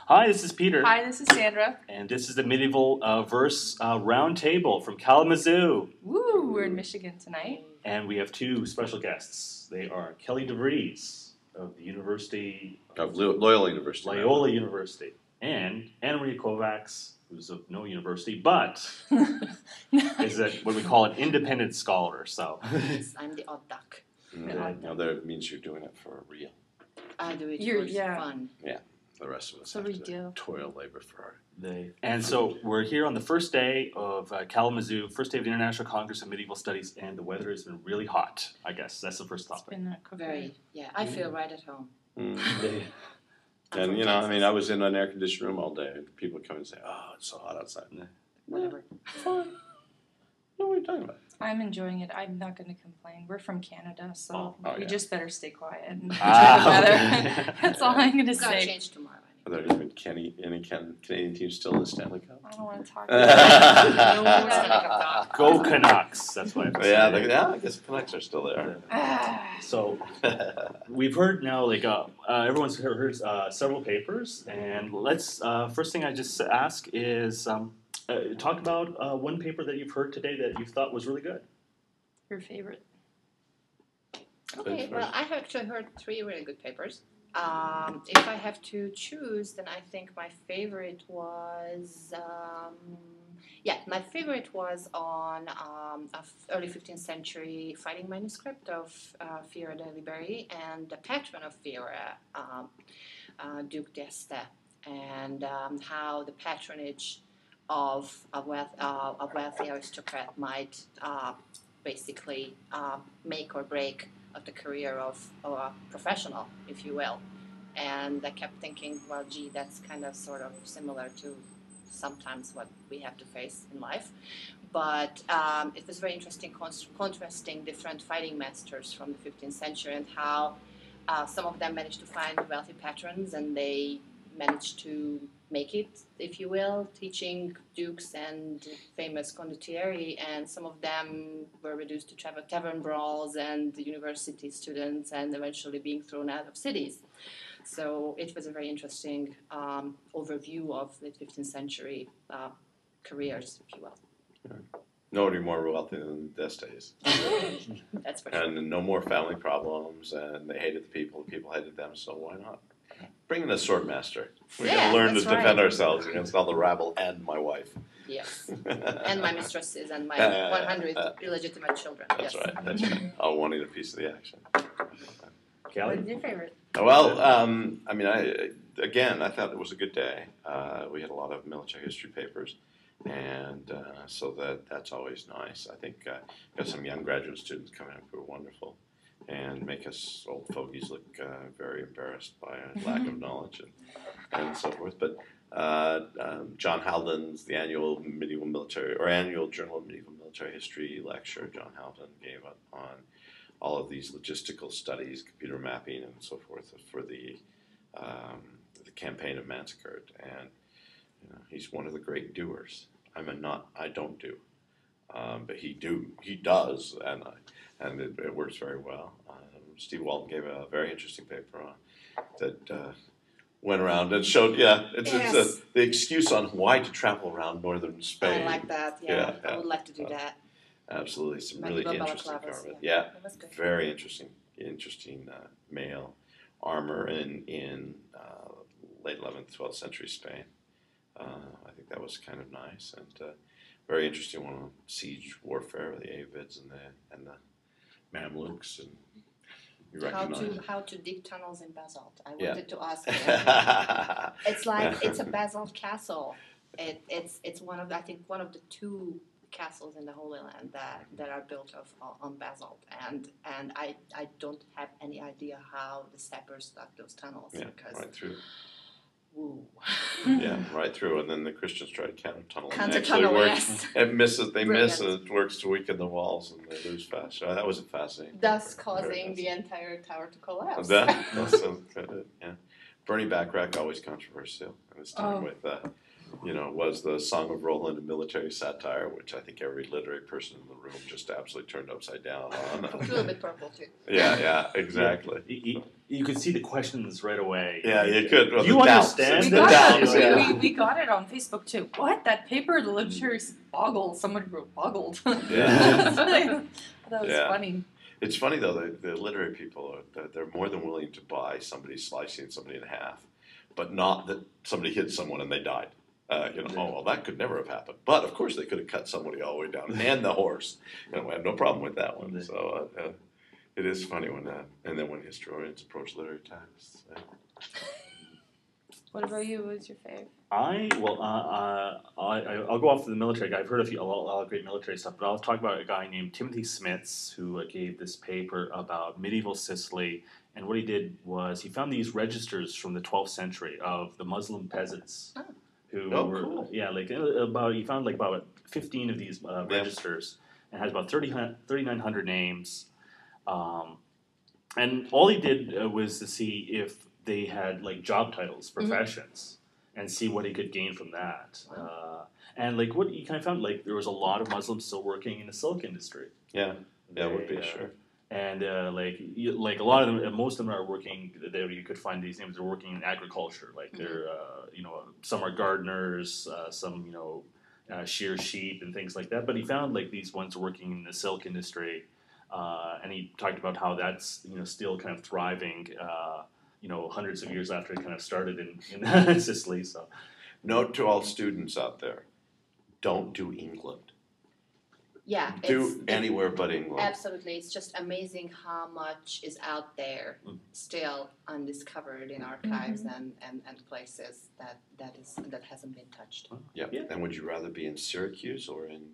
Hi, this is Peter. Hi, this is Sandra. And this is the Medievalverse Roundtable from Kalamazoo. Woo, we're in Michigan tonight. And we have two special guests. They are Kelly DeVries of the University of Loyola University. Loyola University. And Annamaria Kovacs, who's of no university, but is what we call an independent scholar. So I'm the odd duck. Now that means you're doing it for real. I do it for fun. Yeah. The rest of us so have we to do. toil labor for our... And so we're here on the first day of Kalamazoo, first day of the International Congress of Medieval Studies, and the weather has been really hot, I guess. That's the first topic. It's been very, I feel right at home. And, I was in an air-conditioned room all day. People come and say, oh, it's so hot outside. Whatever. Fine. What are you talking about? I'm enjoying it. I'm not going to complain. We're from Canada, so we just better stay quiet and enjoy the weather. Okay. That's all I'm going to It's going to say. change tomorrow. Are there any Canadian teams still in the Stanley Cup? I don't want to talk about it. Go Canucks. That's what I have to say. I guess the Canucks are still there. So we've heard now, everyone's heard several papers, and let's first thing I just ask is talk about one paper that you've heard today that you thought was really good. Your favorite? Okay, well, I have actually heard 3 really good papers. If I have to choose, then I think my favorite was, on early 15th century fighting manuscript of Fiora de Liberi, and the patron of Fiora, Duke d'Este, and how the patronage of a wealthy aristocrat might basically make or break of the career of a professional, if you will. And I kept thinking, well, gee, that's kind of sort of similar to sometimes what we have to face in life. But it was very interesting contrasting different fighting masters from the 15th century and how some of them managed to find wealthy patrons and they managed to make it, if you will, teaching dukes and famous condottieri, and some of them were reduced to tavern brawls and university students and eventually being thrown out of cities. So it was a very interesting overview of the 15th century careers, if you will. Yeah. Nobody more wealthy than d'Este is. That's for sure. And no more family problems, and they hated the people hated them, so why not? Bring in a sword master. We're going to learn to defend ourselves against all the rabble and my wife. Yes. And my mistresses and my 100 illegitimate children. That's right. That's right. All wanting a piece of the action. Kelly? What's your favorite? Well, I thought it was a good day. We had a lot of military history papers, and so that's always nice. I think got some young graduate students coming up who are wonderful and make us old fogies look very embarrassed by a lack of knowledge and so forth. But John Haldon's the annual Journal of Medieval Military History lecture, John Haldon gave on all of these logistical studies, computer mapping, and so forth for the campaign of Manzikert, and he's one of the great doers. I don't do, but he does, and it works very well. Steve Walton gave a very interesting paper on that went around and showed, it's the excuse on why to travel around northern Spain. I like that, yeah. I would like to do that. Absolutely, some really interesting garment. Yeah, that was good. Very interesting mail armor in late 11th, 12th century Spain. I think that was kind of nice, and very interesting one on siege warfare with the Avids and the Mamluks, and you recognize how to dig tunnels in basalt. I wanted to ask you. It's like it's a basalt castle. It's one of the 2 castles in the Holy Land that are built on basalt, and I don't have any idea how the sappers dug those tunnels. Right through. Ooh. Yeah, right through, and then the Christians try to counter tunnel. Yes. It misses. They miss, and it works to weaken the walls, and they lose fast. So that was fascinating. Thus causing the entire tower to collapse. That's good. Yeah, Bernie Backrack always controversial. I was talking with was the Song of Roland, a military satire, which I think every literary person in the room just absolutely turned upside down on. A little bit purple too. Yeah, exactly. You could see the questions right away. Yeah, you could. Well, Do you understand? We got it on Facebook too. What? That paper, the literature boggled. Someone wrote boggled. Yeah. That was funny. It's funny though, the literary people, they're more than willing to buy somebody slicing somebody in half, but not that somebody hit someone and they died. Oh, well, that could never have happened. But of course, they could have cut somebody all the way down and the horse. I have no problem with that one. So it is funny when and then when historians approach literary texts. What about you? What was your fave? I'll go off to the military guy. I've heard a lot of great military stuff, but I'll talk about a guy named Timothy Smits who gave this paper about medieval Sicily. And what he did was he found these registers from the 12th century of the Muslim peasants. Oh. Who were, cool. Yeah, he found about 15 of these registers and has about 3,900 names. And all he did was to see if they had job titles, professions, and see what he could gain from that. And what he kind of found, there was a lot of Muslims still working in the silk industry. Yeah, would be sure. And a lot of them, most of them are working. You could find these names. They're working in agriculture. They're some are gardeners, some shear sheep and things like that. But he found these ones working in the silk industry, and he talked about how that's still kind of thriving. Hundreds of years after it kind of started in Sicily. So, note to all students out there: don't do England. Yeah, do anywhere but England. Absolutely, it's just amazing how much is out there still undiscovered in archives and places that hasn't been touched. Yeah. And would you rather be in Syracuse or in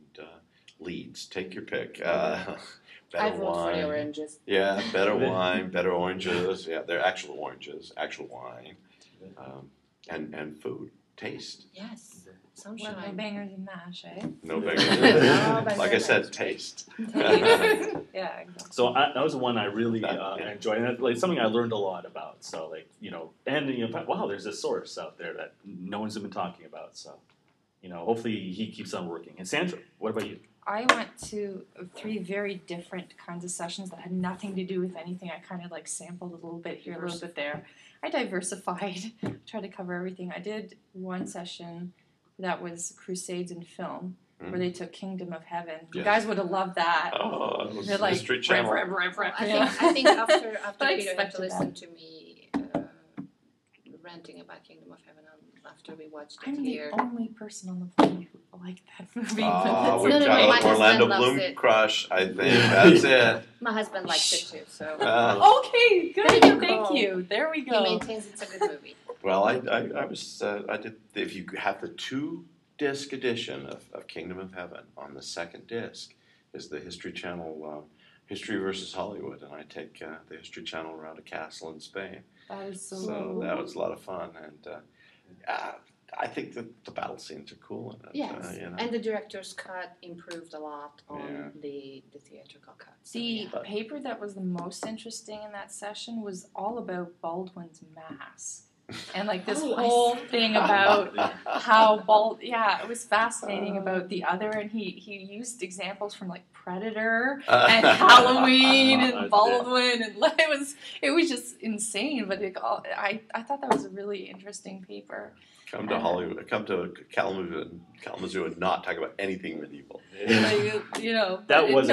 Leeds? Take your pick. Better I vote wine. for the oranges. Yeah, better wine, better oranges. Yeah, they're actual oranges, actual wine, and food, taste. Yes. Sunshine. Well, no bangers and mash, eh? No bangers. No Like I said, taste. Yeah, exactly. So that was the one I really enjoyed, and something I learned a lot about. So wow, there's this source out there that no one's been talking about. So hopefully he keeps on working. And Sandra, what about you? I went to 3 very different kinds of sessions that had nothing to do with anything. I kind of sampled a little bit here, a little bit there. I diversified, tried to cover everything. I did one session that was Crusades in Film, where they took Kingdom of Heaven. You guys would have loved that. Oh, it was They're History Channel. I think after Peter had to listen to me ranting about Kingdom of Heaven after we watched it here. I'm the only person on the planet who liked that movie. We've No, got my an Orlando husband loves Bloom it. crush, I think. That's it. My husband likes it too, so Okay, good. There you Thank go. you. There we he go. maintains it's a good movie. Well, I did. If you have the 2-disc edition of Kingdom of Heaven, on the second disc is the History Channel History versus Hollywood, and I take the History Channel around a castle in Spain. That was so So that was a lot of fun, and I think that the battle scenes are cool in it. Yes, and the director's cut improved a lot on the theatrical cut. So, The paper that was the most interesting in that session was all about Baldwin's mask. And this whole thing about how it was fascinating about the other, and he used examples from Predator and Halloween and Baldwin, and it was just insane. But I thought that was a really interesting paper. Come to Hollywood, come to Kalamazoo, and not talk about anything medieval. That was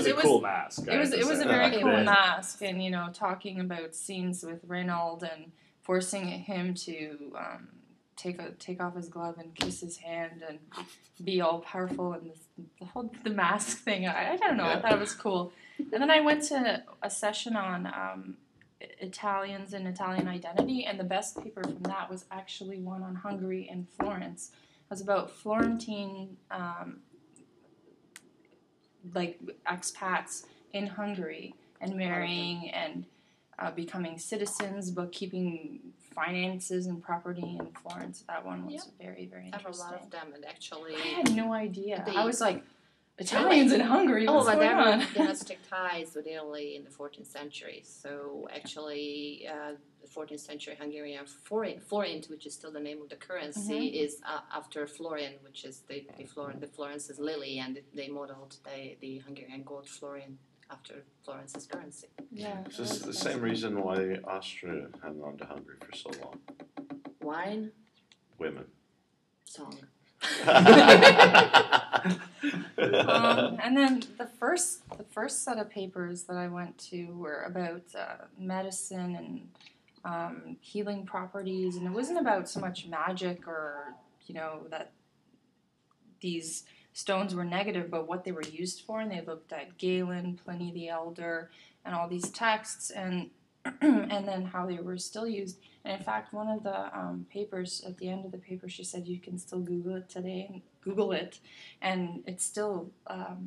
a cool mask. It was a very cool mask, and talking about scenes with Reynolds and forcing him to take off his glove and kiss his hand and be all powerful, and the mask thing. I don't know. I thought it was cool. And then I went to a session on Italians and Italian identity, and the best paper from that was actually one on Hungary and Florence. It was about Florentine expats in Hungary and marrying and becoming citizens, but keeping finances and property in Florence. That one was very, very interesting. I have a lot of them, and actually, I had no idea. I was Italians in Hungary. Oh, What's but going on? dynastic ties with Italy in the 14th century. So actually, the 14th century Hungarian forint, which is still the name of the currency, is after florin, which is the Florence's lily, and they modeled the Hungarian gold florin after Florence's currency. Yeah. This is the same reason why Austria hung on to Hungary for so long. Wine, Women. song. And then the first set of papers that I went to were about medicine and healing properties, and it wasn't about so much magic or that these stones were negative, but what they were used for. And they looked at Galen, Pliny the Elder, and all these texts, and and then how they were still used. And in fact, one of the papers, at the end of the paper, she said you can still Google it today, and it's still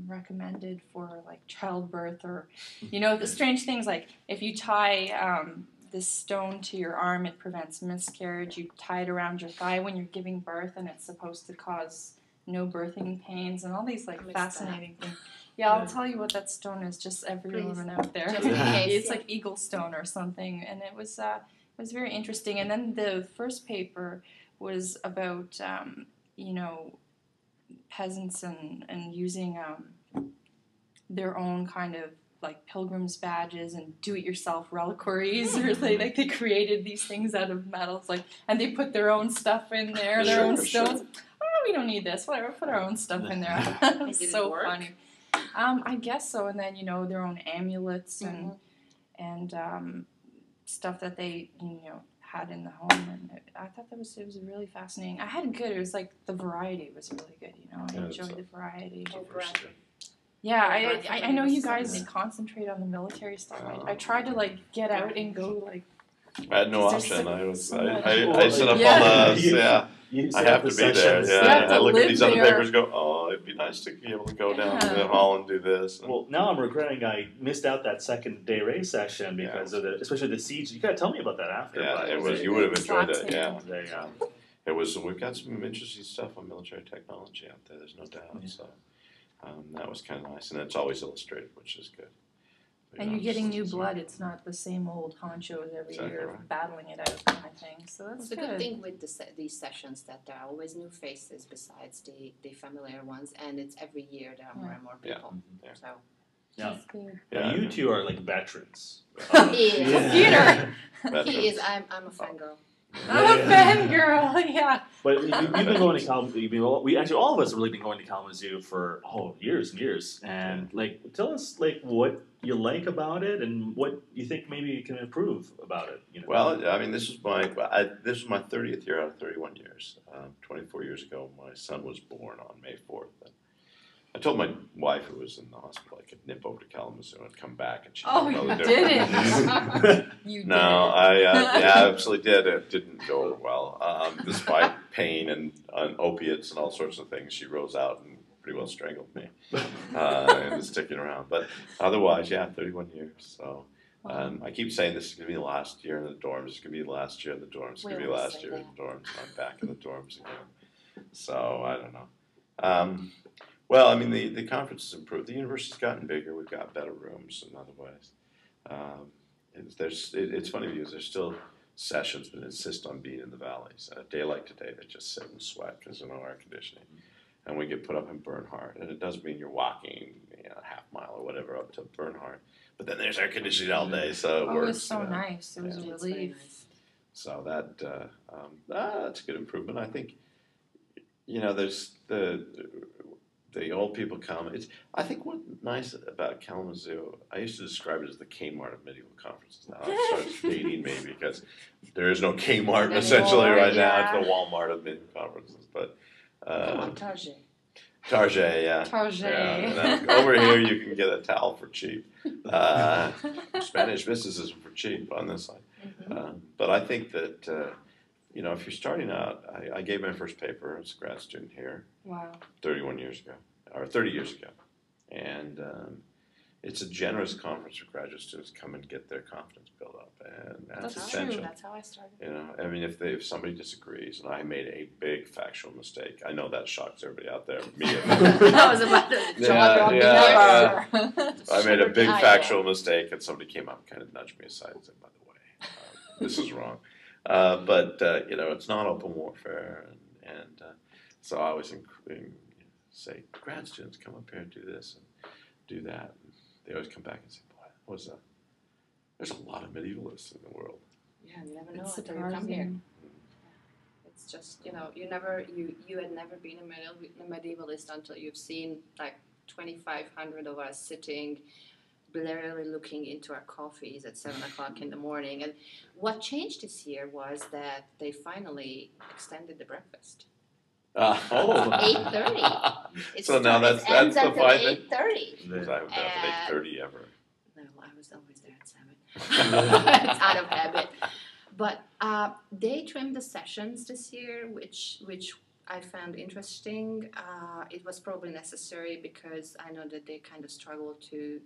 recommended for like childbirth or, the strange things like if you tie this stone to your arm, it prevents miscarriage. You tie it around your thigh when you're giving birth, and it's supposed to cause no birthing pains, and all these like fascinating things. Yeah, I'll tell you what that stone is, just every woman out there. Just in case, It's like eagle stone or something, and it was very interesting. And then the first paper was about peasants and using their own kind of like pilgrims badges and do-it-yourself reliquaries, or they created these things out of metals, and they put their own stuff in there, their own stones. Sure. Oh, we don't need this. Whatever, put our own stuff in there. It's so funny. I guess so. And then their own amulets and stuff that they had in the home, and I thought it was really fascinating. I had good. It was like the variety was really good. I enjoyed the variety. Yeah, I know you guys concentrate on the military stuff. I tried to get out and go I had no option. I sit up on the I have to be there. Yeah, I look at these other papers and go, oh, it'd be nice to be able to go down to the hall and do this. And well, now I'm regretting I missed out that second day race session because of especially the siege. You gotta tell me about that after. Yeah, it was. You would have enjoyed it. Yeah, yeah. It was. We've got some interesting stuff on military technology out there. There's no doubt. Yeah. So that was kind of nice, and it's always illustrated, which is good. And you're getting new blood. It's not the same old honchos every year battling it out kind of thing. So that's the good thing with these sessions, that there are always new faces besides the familiar ones, and it's every year there are more and more people. Yeah. So that's good. Yeah, you two are like veterans. He is. Peter. He is. I'm a fangirl. I'm a fangirl, yeah. But you've been going to Kalamazoo. We actually, all of us have really been going to Kalamazoo for years and years. And tell us what you like about it and what you think maybe you can improve about it. Well, I mean, this was my 30th year out of 31 years. 24 years ago, my son was born on May 4th. I told my wife, who was in the hospital, I could nip over to Kalamazoo and come back, and she didn't. You no, I absolutely did. It didn't go over well. Despite pain and opiates and all sorts of things, she rose out and pretty well strangled me and sticking around. But otherwise, 31 years. So I keep saying this is going to be the last year in the dorms. It's going to be the last year in the dorms. It's going to be the last year in the dorms. And I'm back in the dorms again. So I don't know. Well, I mean, the conference has improved. The university's gotten bigger. We've got better rooms in other ways. It's funny because there's still sessions that insist on being in the valleys. A day like today, they just sit and sweat because there's no air conditioning. And we get put up in Bernhardt. And it does mean you're walking a half mile or whatever up to Bernhardt. But then there's air conditioning all day, so it works. It was so nice. It was a relief. So that's a good improvement. I think, there's the old people come. I think what's nice about Kalamazoo, I used to describe it as the Kmart of medieval conferences. Now it starts dating me because there is no Kmart essentially right now. It's the Walmart of medieval conferences. But Target. Target, yeah. Target. Yeah. Over here you can get a towel for cheap. Spanish mysticism for cheap on this side. Mm-hmm. But I think that if you're starting out, I gave my first paper as a grad student here. Wow. 30 years ago. And, it's a generous conference for graduate students to come and get their confidence built up, and that's essential. True. That's how I started. You know, I mean, if somebody disagrees, and I made a big factual mistake, I know that shocks everybody out there. Me, I was about to I made a big factual mistake, and somebody came up and kind of nudged me aside and said, "By the way, this is wrong." But you know, it's not open warfare, and so I always say, grad students, come up here and do this and do that. And they always come back and say, "Boy, there's a lot of medievalists in the world." Yeah, you never know It's until you come here. surprising. It's just, you know, you had never been a medievalist until you've seen like 2,500 of us sitting, blurrily looking into our coffees at 7 o'clock in the morning. And what changed this year was that they finally extended the breakfast. 8:30. So now that's the ends until fine thing. 8:30. Because I haven't done it at 8:30 ever. No, I was always there at 7. It's out of habit. But they trimmed the sessions this year, which I found interesting. It was probably necessary because I know that they kind of struggled to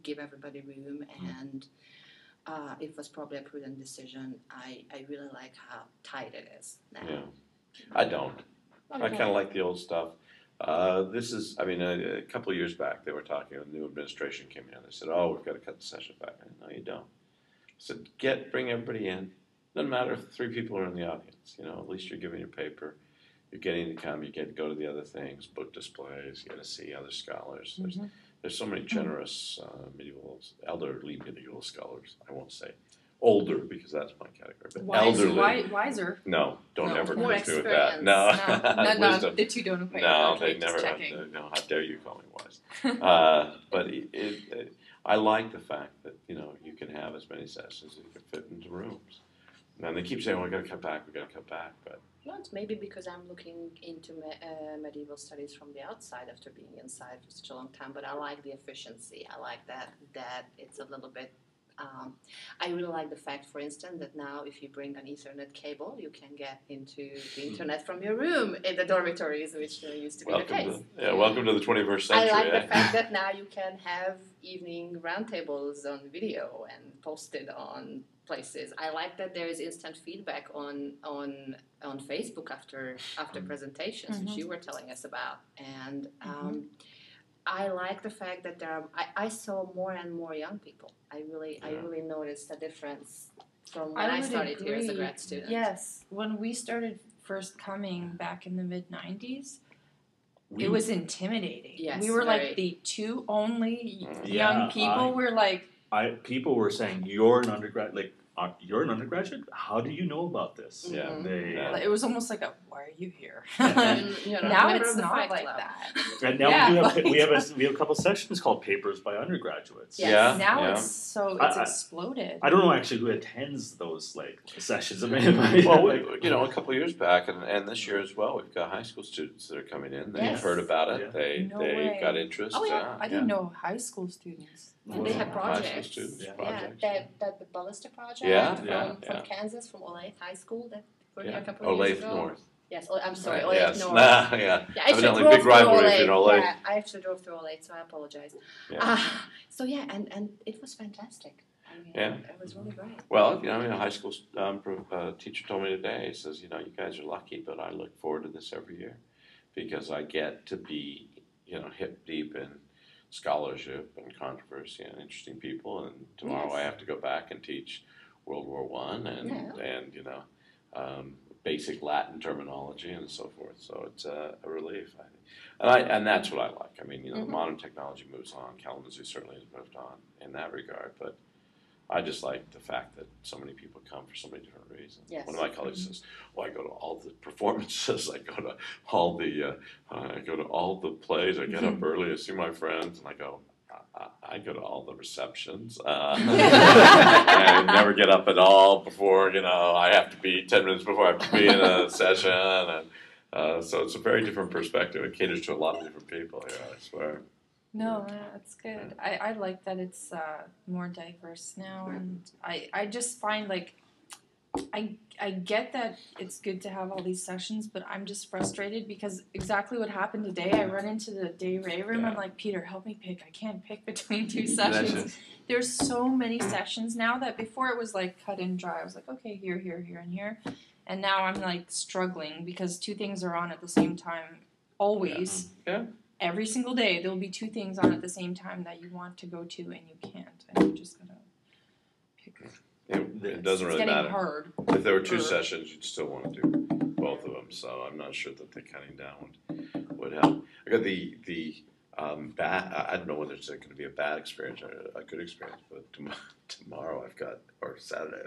give everybody room, and it was probably a prudent decision. I really like how tight it is now. Yeah, I don't. Okay. I kind of like the old stuff. This is, I mean, a couple of years back, they were talking, a new administration came in. They said, "Oh, we've got to cut the session back." I said, "No, you don't." I said, bring everybody in. Doesn't matter if 3 people are in the audience. You know, at least you're giving your paper. You're getting to come. You get to go to the other things, book displays. You get to see other scholars. There's so many generous elderly medieval scholars. I won't say older because that's my category, but elderly. Wiser. No, don't No. ever More confuse with that. experience. No, No, wisdom. the two don't equate. No, Okay, they just never. checking. No, how dare you call me wise? But I like the fact that you can have as many sessions as you can fit into rooms. And they keep saying, "Oh, we got to cut back. We got to cut back." But Well, it's maybe because I'm looking into medieval studies from the outside after being inside for such a long time. But I like the efficiency. I like that it's a little bit. I really like the fact, for instance, that now if you bring an Ethernet cable, you can get into the internet from your room in the dormitories, which used to be the case. Welcome to the 21st century. I like the fact that now you can have evening roundtables on video and posted on places. I like that there is instant feedback on Facebook after presentations, which you were telling us about, and I like the fact that I saw more and more young people. I really noticed a difference from when I started here as a grad student. Yes, when we started first coming back in the mid-90s, it was intimidating. Yes, we were very. like the 2 only young people. We're like, people were saying, "You're an undergrad, you're an undergraduate? How do you know about this?" Yeah. It was almost like why are you here? Now Now it's not like that. And now we have a couple sessions called Papers by Undergraduates. Yes. Now it's exploded. I don't know actually who attends those sessions. Well, a couple of years back, and this year as well, we've got high school students that are coming in. They've heard about it. Yeah. They've got interest. Oh, yeah. I didn't know high school students. And they have projects. High school students, projects. The Ballista project from Kansas, from Olathe High School, that were here a couple of years Olathe ago. North. Yes, I'm sorry, Right, Olathe yes. North. Yeah. I actually Evidently drove big rivalry through if you're in Olathe. Olathe. Yeah, I actually drove through Olathe, so I apologize. Yeah. And it was fantastic. I mean, it was really great. Well, a high school teacher told me today, he says, you guys are lucky, but I look forward to this every year because I get to be, hip deep in scholarship and controversy and interesting people. And tomorrow I have to go back and teach World War I and basic Latin terminology and so forth. So it's a relief, I think. And that's what I like. I mean, modern technology moves on. Kalamazoo certainly has moved on in that regard, but I just like the fact that so many people come for so many different reasons. Yes. One of my colleagues says, "Well, I go to all the performances. I go to all the plays. I get up early. I see my friends, and I go." I go to all the receptions. I never get up at all before, I have to be 10 minutes before I have to be in a session. And so it's a very different perspective. It caters to a lot of different people here, I swear. No, that's good. I like that it's more diverse now. And I just find I get that it's good to have all these sessions, but I'm just frustrated because exactly what happened today. I run into the DeVries room. I'm like, Peter, help me pick. I can't pick between two sessions. There's so many sessions now that before it was like cut and dry. I was like, okay, here, and here. And now I'm like struggling because two things are on at the same time always. Yeah. Every single day there'll be two things on at the same time that you want to go to and you can't. And you're just going to pick. It doesn't really matter. It's getting hard. If there were two sessions, you'd still want to do both of them. So I'm not sure that the cutting down would help. I got the bad. I don't know whether it's going to be a bad experience or a good experience. But tomorrow I've got, or Saturday,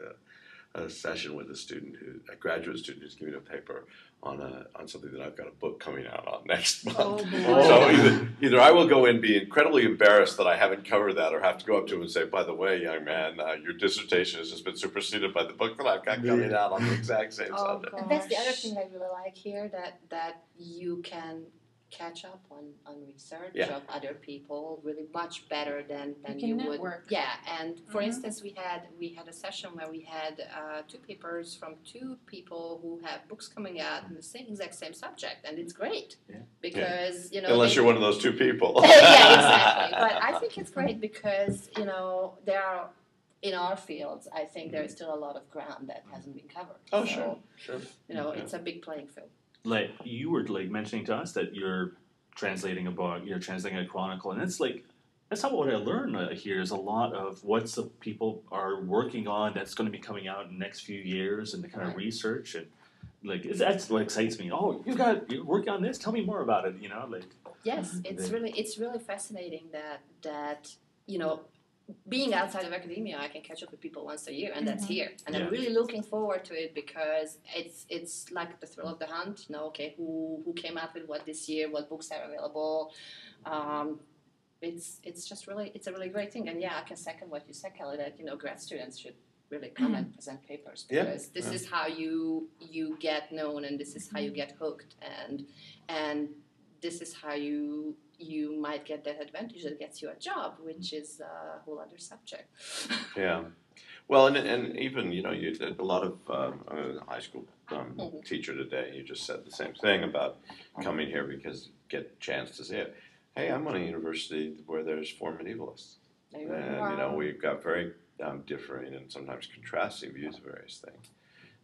a session with a graduate student who's giving a paper on something that I've got a book coming out on next month. Oh, so either I will go in and be incredibly embarrassed that I haven't covered that, or have to go up to him and say, by the way, young man, your dissertation has just been superseded by the book that I've got coming out on the exact same subject. And that's the other thing I really like here, that you can catch up on research of other people really much better than you would. Network. Yeah, and for instance, we had a session where we had two papers from two people who have books coming out in the exact same subject, and it's great because unless you're one of those two people. Yeah, exactly. But I think it's great because there are. In our fields, I think there is still a lot of ground that hasn't been covered. Oh, so, sure. It's a big playing field. Like you were mentioning to us that you're translating a book, you're translating a chronicle, and it's that's not what I learned here. Is a lot of what the people are working on that's going to be coming out in the next few years, and the kind of research and that's what excites me. Oh, you're working on this. Tell me more about it. Yes, it's really fascinating that being outside of academia, I can catch up with people once a year, and that's here. And I'm really looking forward to it because it's like the thrill of the hunt. Okay, who came out with what this year? What books are available? It's just it's a really great thing. And I can second what you said, Kelly. That grad students should really come and present papers because this is how you get known, and this is how you get hooked, and this is how you might get that advantage that gets you a job, which is a whole other subject. Yeah. Well, and even, you did a lot of, I was a high school teacher today. You just said the same thing about coming here because you get a chance to say it. Hey, I'm on a university where there's 4 medievalists. And, we've got very differing and sometimes contrasting views of various things.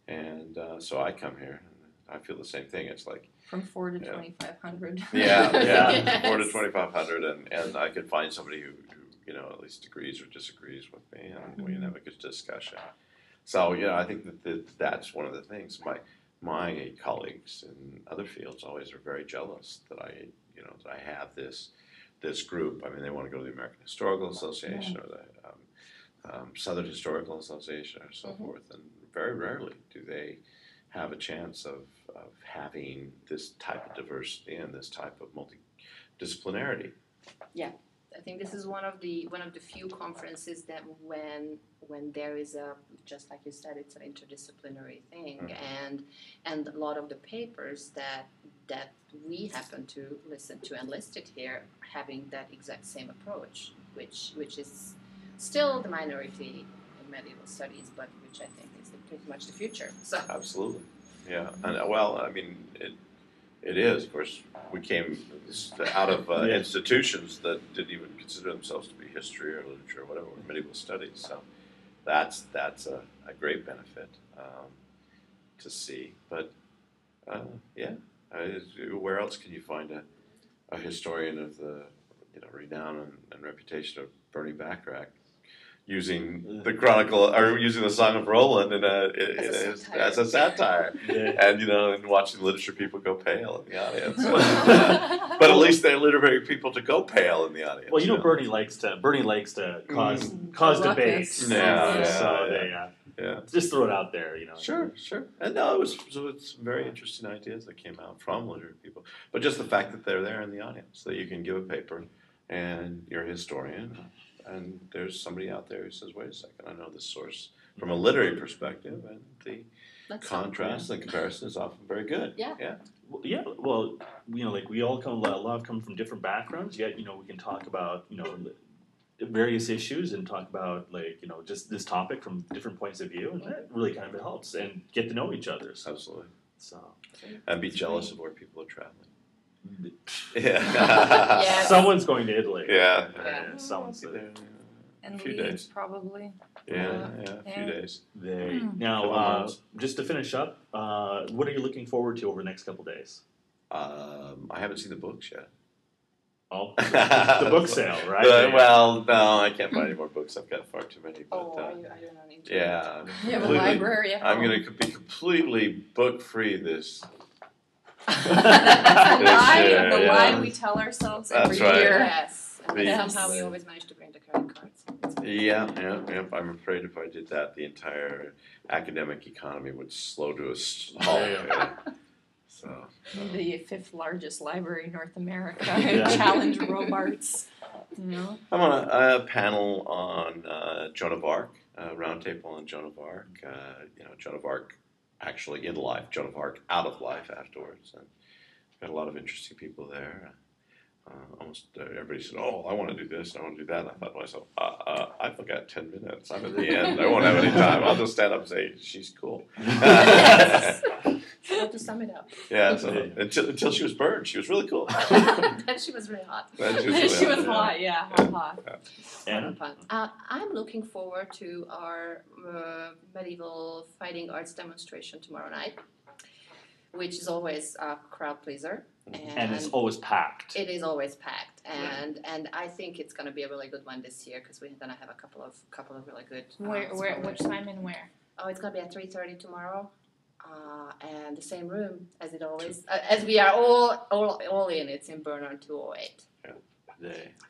And so I come here and I feel the same thing. It's like, from 4 to 2,500. Yeah, 4 to 2,500, and I could find somebody who at least agrees or disagrees with me, and we can have a good discussion. So I think that's one of the things. My colleagues in other fields always are very jealous that I have this group. I mean, they want to go to the American Historical Association or the Southern Historical Association or so forth, and very rarely do they have a chance of having this type of diversity and this type of multidisciplinarity. Yeah, I think this is one of the few conferences that when there is just like you said, it's an interdisciplinary thing, and a lot of the papers that we happen to listen to and listed here having that exact same approach, which is still the minority in medieval studies, but which I think is pretty much the future. So absolutely. Yeah, and well, I mean, it is. Of course, we came out of institutions that didn't even consider themselves to be history or literature or whatever, or medieval studies. So that's a great benefit to see. But where else can you find a historian of the renown and reputation of Bernie Bacharach using the Chronicle or using the Song of Roland as a satire, and watching literature people go pale in the audience. But at least they're literary people to go pale in the audience. Well, Bernie likes to cause debates. Just throw it out there, Sure. And no, it's very interesting ideas that came out from literary people. But just the fact that they're there in the audience, that you can give a paper and you're a historian. And there's somebody out there who says, wait a second, I know this source from a literary perspective, and the contrast and comparison is often very good. Well, we all a lot come from different backgrounds, yet, we can talk about, various issues and talk about just this topic from different points of view, and that really kind of helps and get to know each other. So. Absolutely. So. And be jealous of where people are traveling. Yeah. Yes. Someone's going to Italy. Yeah. Someone's there. And a few Leeds, days. probably. Yeah, a few days. Now, just to finish up, what are you looking forward to over the next couple days? I haven't seen the books yet. Oh, the book sale, right? Well, no, I can't buy any more books. I've got far too many. But, Are you not into yeah. You have a library at home. I'm going to be completely book free this. That's a lie. year, The yeah. lie we tell ourselves every That's right. year. Yes. And Yes. somehow we always manage to bring the credit cards. Yeah. I'm afraid if I did that, the entire academic economy would slow to a halt. Yeah. So. The fifth largest library in North America. Yeah. Challenge Robarts. I'm on a panel on Joan of Arc, roundtable on Joan of Arc. Joan of Arc actually in life, Joan of Arc out of life afterwards. And got a lot of interesting people there. Almost everybody said, "Oh, I want to do this, I want to do that." And I thought to myself, I've got 10 minutes. I'm at the end. I won't have any time. I'll just stand up and say, "She's cool." So to sum it up. Yeah. So until she was burned, she was really cool. Then she was really hot. She was hot, yeah, hot. And Fun. I'm looking forward to our medieval fighting arts demonstration tomorrow night, which is always a crowd pleaser. and it's always packed. It is always packed, and I think it's going to be a really good one this year because we're going to have a couple of really good. Which time and where? Oh, it's going to be at 3:30 tomorrow, and the same room as it always as we are all in. It's in Bernard 208.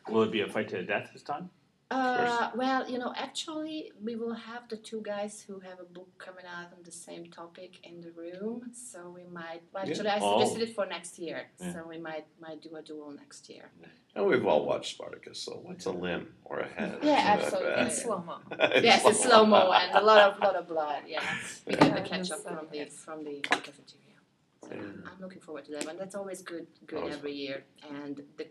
Will it be a fight to the death this time? Well, actually, we will have the two guys who have a book coming out on the same topic in the room. So we might. Well, actually, I suggested it for next year. Yeah. So we might do a duel next year. And we've all watched Spartacus, so what's a limb or a head? Yeah, absolutely. In slow-mo. Yes, it's slow mo and a lot of blood. Yeah, we get the ketchup from the cafeteria. So I'm looking forward to that one. That's always good every year. And the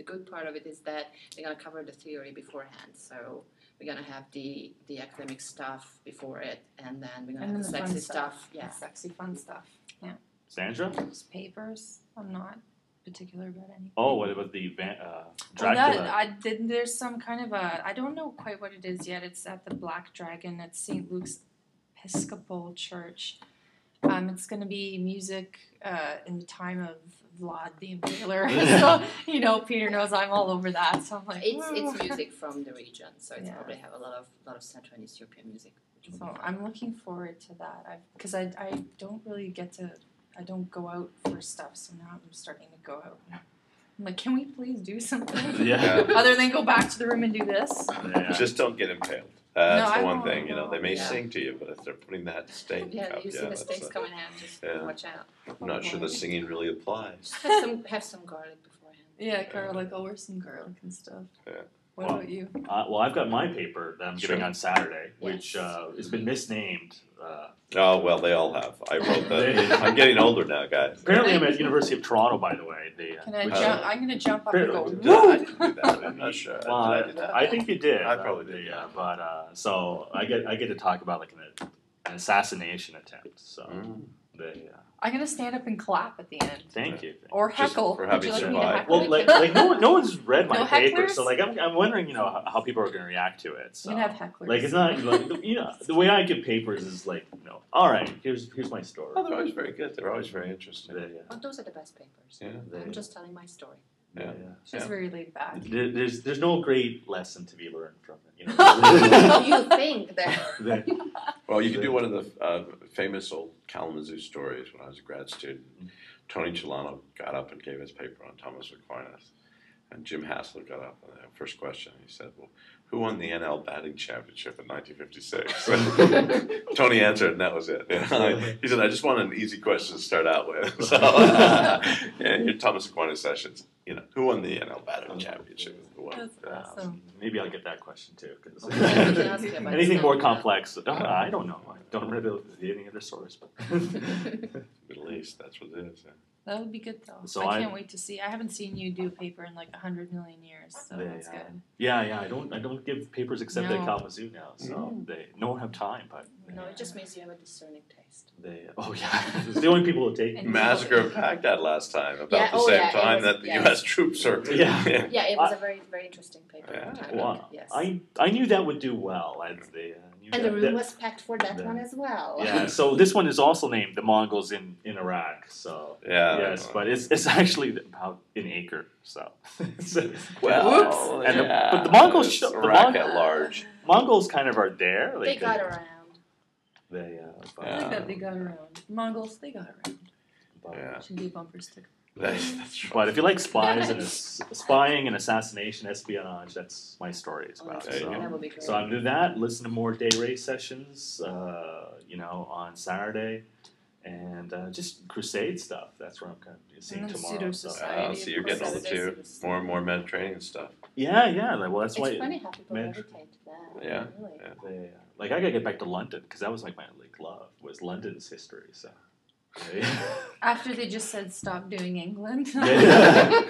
good part of it is that we're gonna cover the theory beforehand. So we're gonna have the academic stuff before it, and then we're gonna have the sexy stuff. Yeah, sexy fun stuff. Yeah. Sandra? Those papers. I'm not particular about anything. Oh, what about the Dracula? Dracula? There's some kind of I don't know quite what it is yet. It's at the Black Dragon at St. Luke's Episcopal Church. It's going to be music in the time of Vlad the Impaler. So, Peter knows I'm all over that. So I'm like, it's music from the region, so it's probably have a lot of Central and East European music. So I'm looking forward to that. Because I don't really I don't go out for stuff, so now I'm starting to go out. I'm like, can we please do something? Yeah. Other than go back to the room and do this? Yeah. Just don't get impaled. That's the one won't, thing. no. They may sing to you, but if they're putting that stake up, You see the stakes coming out, just watch out. I'm not sure the singing really applies. Have some garlic beforehand. Yeah, garlic. I'll wear some garlic and stuff. Yeah. What about you? Well, I've got my paper that I'm giving Sure. on Saturday, which has been misnamed. Oh, well, they all have. I wrote that. I'm getting older now, guys. Apparently, I'm at University of Toronto, by the way. Can I jump? I'm going to jump up and go, Did woo! I didn't do that. I'm not sure. Well, Did I do that? I think you did. I probably did. Yeah, but so I get to talk about like an assassination attempt. So I'm going to stand up and clap at the end. thank you. Or Just heckle. for Would having you like me to survived. heckle? Well, like no one's read my No paper, hecklers? so like I'm wondering, how people are going to react to it. So You can have hecklers. like it's not like the way I give papers is like all right, here's my story. Oh, they're always very good. They're always very interesting. Oh, those are the best papers. Yeah. I'm just telling my story. Yeah. She's very laid back. There's no great lesson to be learned from it. You think that? Well, you could do one of the famous old Kalamazoo stories when I was a grad student. Tony Chilano got up and gave his paper on Thomas Aquinas. And Jim Hassler got up and the first question, he said, well, who won the NL batting championship in 1956? Tony answered, and that was it. He said, I just want an easy question to start out with. So, your Thomas Aquinas sessions, who won the NL batting championship? That's awesome. Maybe I'll get that question too. 'Cause Ask you about anything more stuff. complex, I don't know. I don't read any other source. But Middle East, that's what it is. That would be good though. So I can't wait to see. I haven't seen you do paper in like 100 million years, so that's good. Yeah. I don't give papers except at No. Kalamazoo now, so they no one have time. But No, it just means you have a discerning taste. It's the only people who take. Massacre of Baghdad last time, about Yeah, the oh, same yeah, it time was- that the yeah. U.S. troops are. Yeah. Yeah, it was a very, very interesting paper. Yeah. Well, Yes. I knew that would do well. And the room was packed for that one as well. Yeah, so this one is also named The Mongols in Iraq. So Yeah. yes, but it's actually about an acre. So Well, And yeah, but the Mongols it's show- the Iraq Mon- at large. Mongols kind of are there. They got around. They but, I like that they got around. Mongols, they got around. Yeah. Should be a bumper sticker. That's right. But if you like spies and spying and assassination, espionage, that's my story about. There you go. That would be great. So I'm doing that. Listen to more day race sessions, on Saturday, and just crusade stuff. That's what I'm kind of seeing And the tomorrow. So. pseudo-society. So you're getting all the two, more and more Mediterranean stuff. Yeah. Well, that's It's why. funny how people Med- meditate to that. Yeah. Really. Yeah. I gotta get back to London because that was like my love was London's history. So. After they just said stop doing England. Yeah.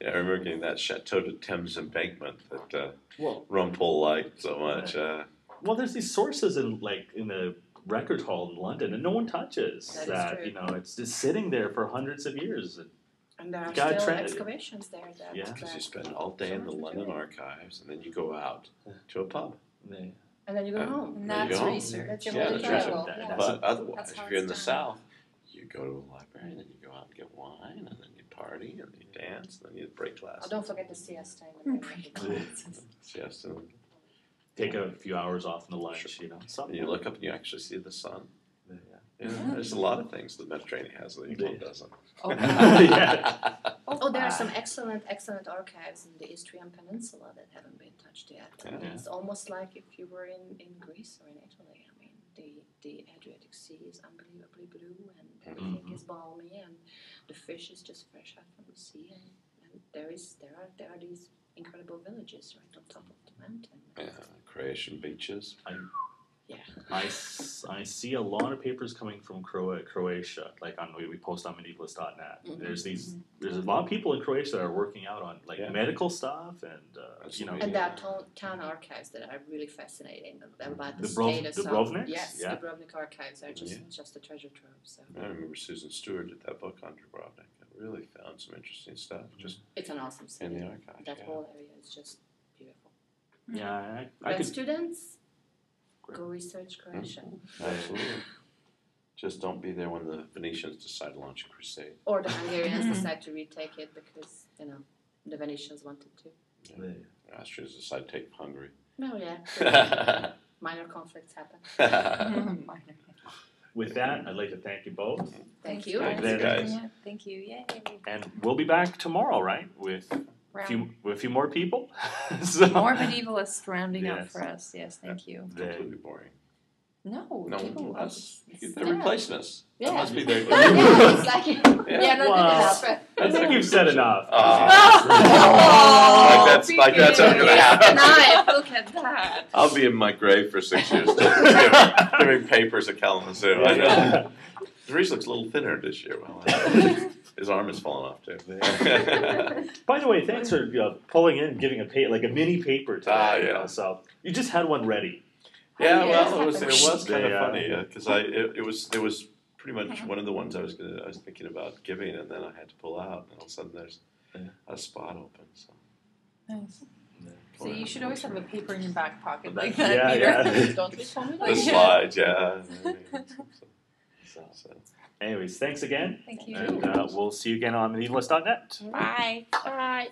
Yeah, I remember getting that Chateau de Thames embankment that Well, Rumpole liked so much. well, there's these sources in the record hall in London, and no one touches That is that. true. It's just sitting there for hundreds of years. And there are God still tra- excavations there. That, Yeah. Because you spend all day in the London archives, and then you go out to a pub. And then you go Yeah. home. And There you that's go. research. That's your Yeah, whole that's travel. right. Yeah. But otherwise, That's how if you're in the it's done. South, you go to a library, and then you go out and get wine, and then you party, and then you dance, and then you break Oh, classes. don't forget the siesta in the morning. Yes, and Take a few hours off in the lunch, something. you look up and you actually see the sun. Yeah. Yeah, there's a lot of things the Mediterranean has that England doesn't. Yeah. Oh, there are some excellent archives in the Istrian Peninsula that haven't been touched yet. I mean, Yeah. it's almost like if you were in Greece or in Italy. I mean, the Adriatic Sea is unbelievably blue, and everything is balmy, and the fish is just fresh out from the sea, and there are these incredible villages right on top of the mountain. Yeah, Croatian beaches. I see a lot of papers coming from Croatia, like we post on medievalist.net. Mhm. There's a lot of people in Croatia that are working out on medical stuff and And there are town archives that are really fascinating about the status of Dubrovniks? yes, Yeah. Dubrovnik archives are just a treasure trove. So I remember Susan Stewart did that book on Dubrovnik. I really found some interesting stuff just it's an awesome city. in the archives. That yeah. whole area is just beautiful. I Grad could students, go research Croatia. Absolutely. Just don't be there when the Venetians decide to launch a crusade. Or the Hungarians decide to retake it because, the Venetians wanted to. The Austrians decide to take Hungary. No, yeah. Minor conflicts happen. With that, I'd like to thank you both, Thank you. Thanks, Then- guys. Thank you. Yay. and we'll be back tomorrow, right? With Round. a few more people. So, More medievalists rounding up Yes. for us. Yes, thank you. Completely boring. No, No, people love us. They're replacing us. Yeah. That must be their. Yeah, it's like, Wow. I think you've said enough. Like that's not gonna happen. Knife, look at that. I'll be in my grave for 6 years giving papers at Kalamazoo. I know. DeVries looks a little thinner this year. Well, his arm has fallen off too. By the way, thanks for pulling in and giving a mini paper today. Yeah. So you just had one ready. Yeah, Yeah, well, it was kind of Yeah. funny because it was pretty much one of the ones I was thinking about giving, and then I had to pull out, and all of a sudden there's a spot open. So. Nice. So you should always have a paper in your back pocket like that, Yeah, Peter. yeah. don't be funny The like slides, yeah. So, anyways, thanks again, Thank you. and we'll see you again on medievalist.net. Bye. All right.